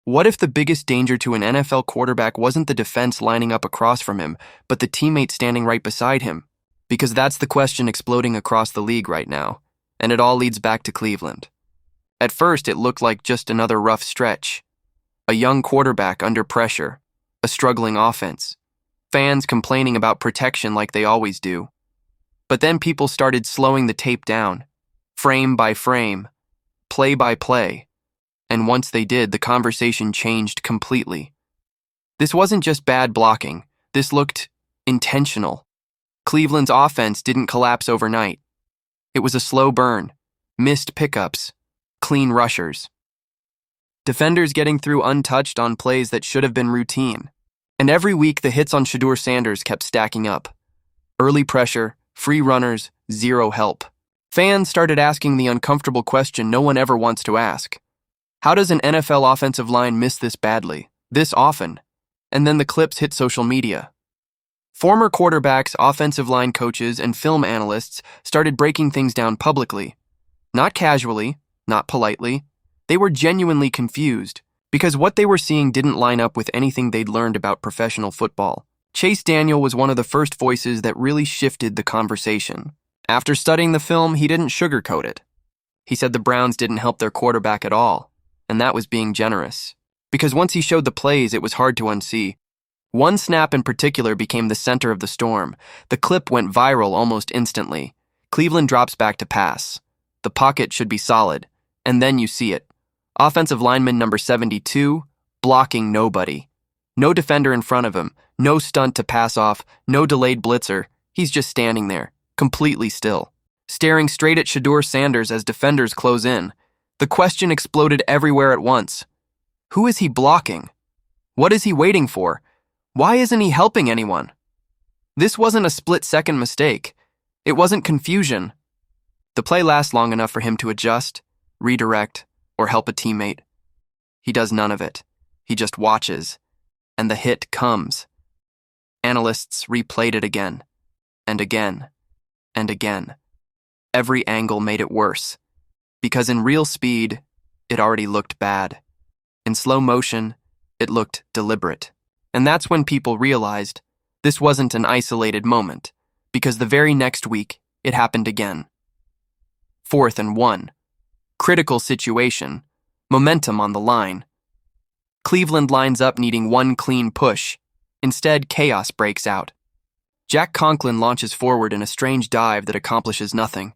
What if the biggest danger to an NFL quarterback wasn't the defense lining up across from him, but the teammate standing right beside him? Because that's the question exploding across the league right now, and it all leads back to Cleveland. At first, it looked like just another rough stretch. A young quarterback under pressure, a struggling offense, fans complaining about protection like they always do. But then people started slowing the tape down, frame by frame, play by play. And once they did, the conversation changed completely. This wasn't just bad blocking. This looked intentional. Cleveland's offense didn't collapse overnight. It was a slow burn, missed pickups, clean rushers. Defenders getting through untouched on plays that should have been routine. And every week, the hits on Shedeur Sanders kept stacking up. Early pressure, free runners, zero help. Fans started asking the uncomfortable question no one ever wants to ask. How does an NFL offensive line miss this badly, this often? And then the clips hit social media. Former quarterbacks, offensive line coaches, and film analysts started breaking things down publicly. Not casually, not politely. They were genuinely confused because what they were seeing didn't line up with anything they'd learned about professional football. Chase Daniel was one of the first voices that really shifted the conversation. After studying the film, he didn't sugarcoat it. He said the Browns didn't help their quarterback at all. And that was being generous. Because once he showed the plays, it was hard to unsee. One snap in particular became the center of the storm. The clip went viral almost instantly. Cleveland drops back to pass. The pocket should be solid. And then you see it. Offensive lineman number 72, blocking nobody. No defender in front of him. No stunt to pass off. No delayed blitzer. He's just standing there, completely still. Staring straight at Shedeur Sanders as defenders close in. The question exploded everywhere at once. Who is he blocking? What is he waiting for? Why isn't he helping anyone? This wasn't a split-second mistake. It wasn't confusion. The play lasts long enough for him to adjust, redirect, or help a teammate. He does none of it. He just watches, and the hit comes. Analysts replayed it again, and again, and again. Every angle made it worse. Because in real speed, it already looked bad. In slow motion, it looked deliberate. And that's when people realized this wasn't an isolated moment, because the very next week, it happened again. 4th and 1. Critical situation. Momentum on the line. Cleveland lines up needing one clean push. Instead, chaos breaks out. Jack Conklin launches forward in a strange dive that accomplishes nothing.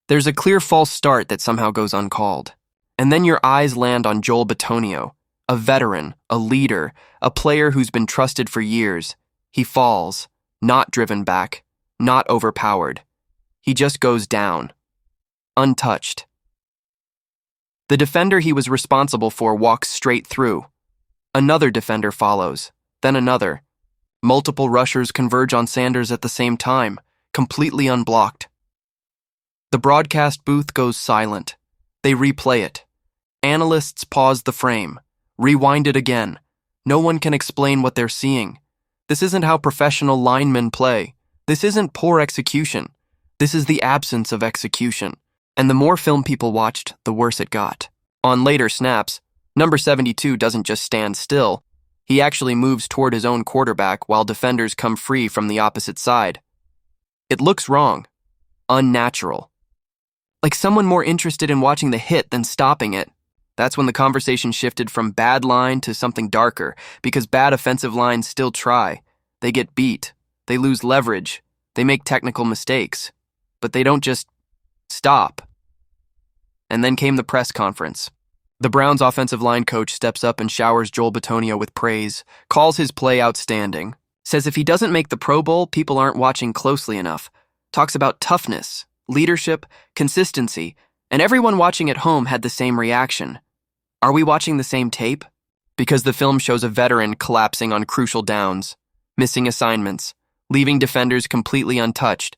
There's a clear false start that somehow goes uncalled. And then your eyes land on Joel Bitonio, a veteran, a leader, a player who's been trusted for years. He falls, not driven back, not overpowered. He just goes down, untouched. The defender he was responsible for walks straight through. Another defender follows, then another. Multiple rushers converge on Sanders at the same time, completely unblocked. The broadcast booth goes silent. They replay it. Analysts pause the frame, rewind it again. No one can explain what they're seeing. This isn't how professional linemen play. This isn't poor execution. This is the absence of execution. And the more film people watched, the worse it got. On later snaps, number 72 doesn't just stand still. He actually moves toward his own quarterback while defenders come free from the opposite side. It looks wrong, unnatural. Like someone more interested in watching the hit than stopping it. That's when the conversation shifted from bad line to something darker, because bad offensive lines still try. They get beat. They lose leverage. They make technical mistakes. But they don't just stop. And then came the press conference. The Browns' offensive line coach steps up and showers Joel Bitonio with praise, calls his play outstanding, says if he doesn't make the Pro Bowl, people aren't watching closely enough, talks about toughness, leadership, consistency, and everyone watching at home had the same reaction. Are we watching the same tape? Because the film shows a veteran collapsing on crucial downs, missing assignments, leaving defenders completely untouched.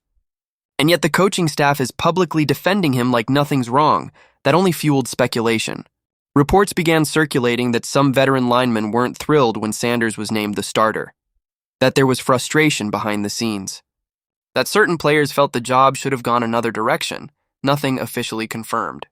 And yet the coaching staff is publicly defending him like nothing's wrong. That only fueled speculation. Reports began circulating that some veteran linemen weren't thrilled when Sanders was named the starter, that there was frustration behind the scenes, that certain players felt the job should have gone another direction, nothing officially confirmed.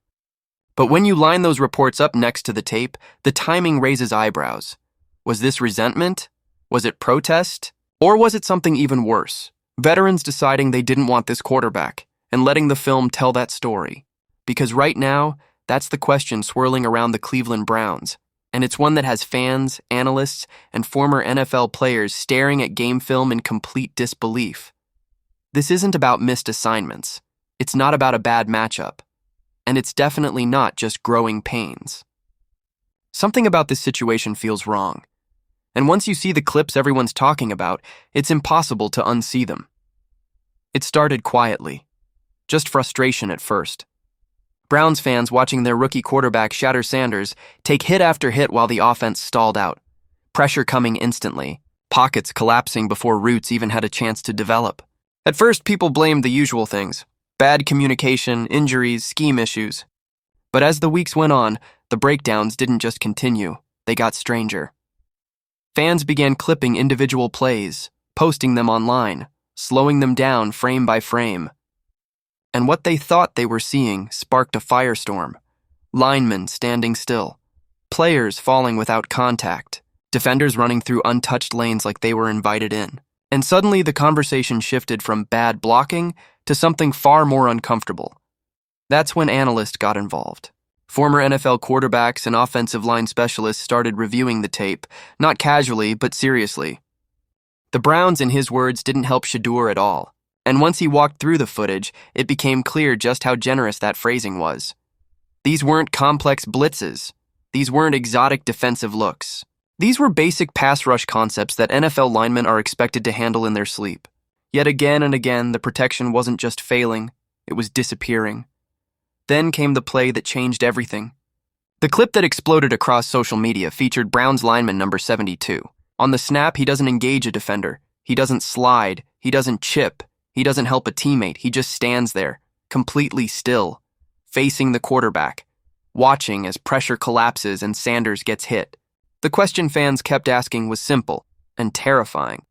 But when you line those reports up next to the tape, the timing raises eyebrows. Was this resentment? Was it protest? Or was it something even worse? Veterans deciding they didn't want this quarterback and letting the film tell that story. Because right now, that's the question swirling around the Cleveland Browns. And it's one that has fans, analysts, and former NFL players staring at game film in complete disbelief. This isn't about missed assignments. It's not about a bad matchup. And it's definitely not just growing pains. Something about this situation feels wrong. And once you see the clips everyone's talking about, it's impossible to unsee them. It started quietly. Just frustration at first. Browns fans watching their rookie quarterback shatter Sanders take hit after hit while the offense stalled out. Pressure coming instantly, pockets collapsing before roots even had a chance to develop. At first, people blamed the usual things: bad communication, injuries, scheme issues. But as the weeks went on, the breakdowns didn't just continue, they got stranger. Fans began clipping individual plays, posting them online, slowing them down frame by frame. And what they thought they were seeing sparked a firestorm. Linemen standing still, players falling without contact, defenders running through untouched lanes like they were invited in. And suddenly the conversation shifted from bad blocking to something far more uncomfortable. That's when analysts got involved. Former NFL quarterbacks and offensive line specialists started reviewing the tape, not casually, but seriously. The Browns, in his words, didn't help Shedeur at all. And once he walked through the footage, it became clear just how generous that phrasing was. These weren't complex blitzes. These weren't exotic defensive looks. These were basic pass rush concepts that NFL linemen are expected to handle in their sleep. Yet again and again, the protection wasn't just failing, it was disappearing. Then came the play that changed everything. The clip that exploded across social media featured Browns lineman number 72. On the snap, he doesn't engage a defender. He doesn't slide. He doesn't chip. He doesn't help a teammate. He just stands there, completely still, facing the quarterback, watching as pressure collapses and Sanders gets hit. The question fans kept asking was simple and terrifying.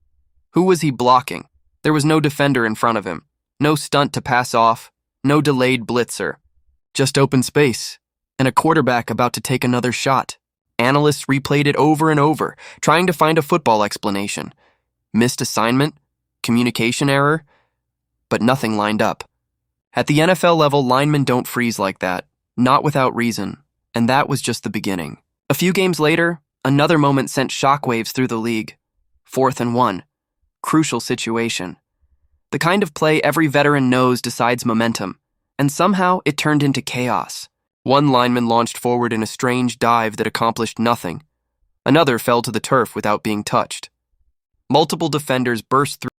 Who was he blocking? There was no defender in front of him, no stunt to pass off, no delayed blitzer. Just open space, and a quarterback about to take another shot. Analysts replayed it over and over, trying to find a football explanation. Missed assignment? Communication error? But nothing lined up. At the NFL level, linemen don't freeze like that, not without reason, and that was just the beginning. A few games later, another moment sent shockwaves through the league. 4th and 1. Crucial situation. The kind of play every veteran knows decides momentum, and somehow it turned into chaos. One lineman launched forward in a strange dive that accomplished nothing. Another fell to the turf without being touched. Multiple defenders burst through